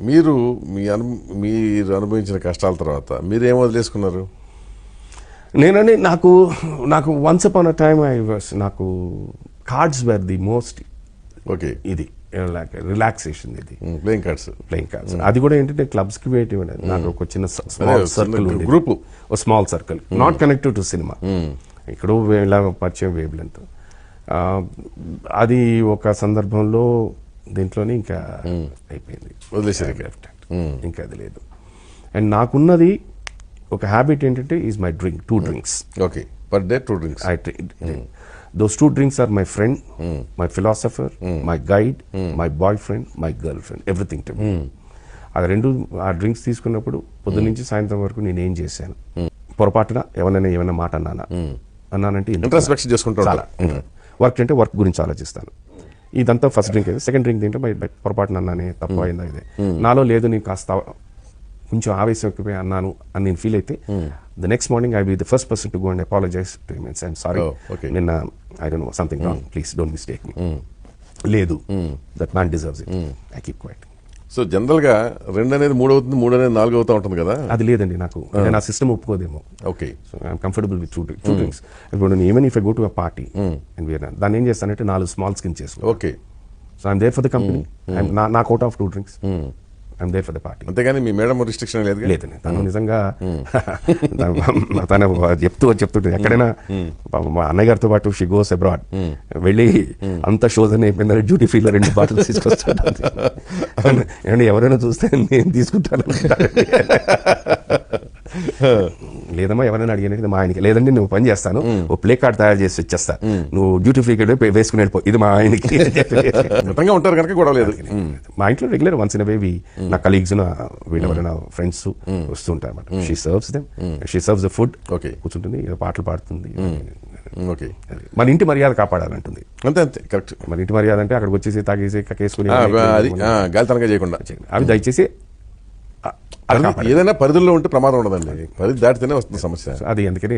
మీరు మీరు అనుభవించిన కష్టాల తర్వాత మీరేం వదిలేసుకున్నారు? నేనండి నాకు వన్స్ అపాన్ అ టైమ్ నాకు cards wear the most okay, ఇది రిలాక్సేషన్, ఇది ప్లేయింగ్ కార్డ్స్. అది కూడా ఏంటంటే క్లబ్స్ కి వేయటం ఉండేది. నాకు ఒక చిన్న స్మాల్ సర్కిల్ గ్రూప్, ఒక small circle, not connected to cinema. ఇక్కడ ఇలా పరిచయం వేవ్ లెంత్. అది ఒక సందర్భంలో దీంట్లోనే ఇంకా అయిపోయింది, వదిలేసారు. ఇంకా అది లేదు. అండ్ నాకున్నది ఒక హ్యాబిట్ ఏంటంటే is my drink, 2 drinks. Okay, per day 2 drinks. Those 2 drinks are my friend, my philosopher, my guide, my boyfriend, my girlfriend, everything to me. ఆ డ్రింక్స్ తీసుకున్నప్పుడు పొద్దు నుంచి సాయంత్రం వరకు నేను ఏం చేశాను, పొరపాటున ఏమైనా మాట అన్నానంటే ఇంట్రాస్పెక్షన్ చేసుకుంటా. వర్క్ అంటే వర్క్ గురించి ఆలోచిస్తాను. ఇదంతా ఫస్ట్ డ్రింక్. సెకండ్ డ్రింక్ తింటే పొరపాటున అన్నానే, తప్పు అయిందా, ఇదే నాలో లేదు, నీకు కాస్త కొంచెం ఆవేశం ఎక్కువే అన్నాను అని నేను ఫీల్ అయితే the next morning I be the first person to go and apologise to him and say I'm sorry, నిన్న I don't know something wrong, please don't mistake me. లేదు, that man deserves it, I keep quiet. So general గా 2 అనేది 3 అవుతుంది, 3 అనేది 4 అవుతా ఉంటుంది కదా. అది లేదండి, నాకు నా సిస్టమ్ ఒప్పుకోదేమో. Okay, so I'm comfortable with 2 drinks. ఇప్పుడు even if I go to a party and we're దాన్ని ఏం చేస్తానంటే 4 స్మాల్ స్కిన్ చేసుకో. Okay, so I'm there for the company, నా quota of 2 drinks, I'm there for the party. అంతేగాని మీ madam restriction లేదు? లేదండి, తను నిజంగా తను చెప్తుంటే ఎక్కడైనా మా అన్నయ్య గారితో పాటు షీ గోస్ అబ్రాడ్, వెళ్ళి అంత షోస్ అని అయిపోయిందని డ్యూటీ ఫ్రీలో 2 బాటిల్స్ తీసుకొస్తాను. ఏమంటే ఎవరైనా చూస్తే నేను తీసుకుంటాను. లేదమ్మా, ఎవరైనా అడిగినట్టు మా ఆయనకి, లేదండి నువ్వు పని చేస్తాను, ఓ ప్లే కార్డ్ తయారు చేసి ఇచ్చేస్తా, నువ్వు డ్యూటీ ఫ్రీ వేసుకుని వెళ్ళిపో, ఇది మా ఆయనకి. ఉంటారు కనుక కూడా లేదు. మా ఇంట్లో రెగ్యులర్ వన్స్ ఇన్ వేవి నా కలీగ్స్, వీళ్ళు ఎవరైనా ఫ్రెండ్స్ వస్తుంటారు అన్నమాట. She serves them, she serves the food. Okay, కూర్చుంటుంది, పాటలు పాడుతుంది. ఓకే, మన ఇంటి మర్యాద కాపాడాలంటుంది. అంతే అంతే, కరెక్ట్. మన ఇంటి మర్యాద అంటే అక్కడికి వచ్చేసి తాగేసి కకేసుకుని గాలితనంగా చేయకుండా అవి దయచేసి ఏదైనా పరిధుల్లో ఉంటే ప్రమాదం ఉండదండి. పరిధి దాటితేనే వస్తుంది సమస్య. అది అందుకని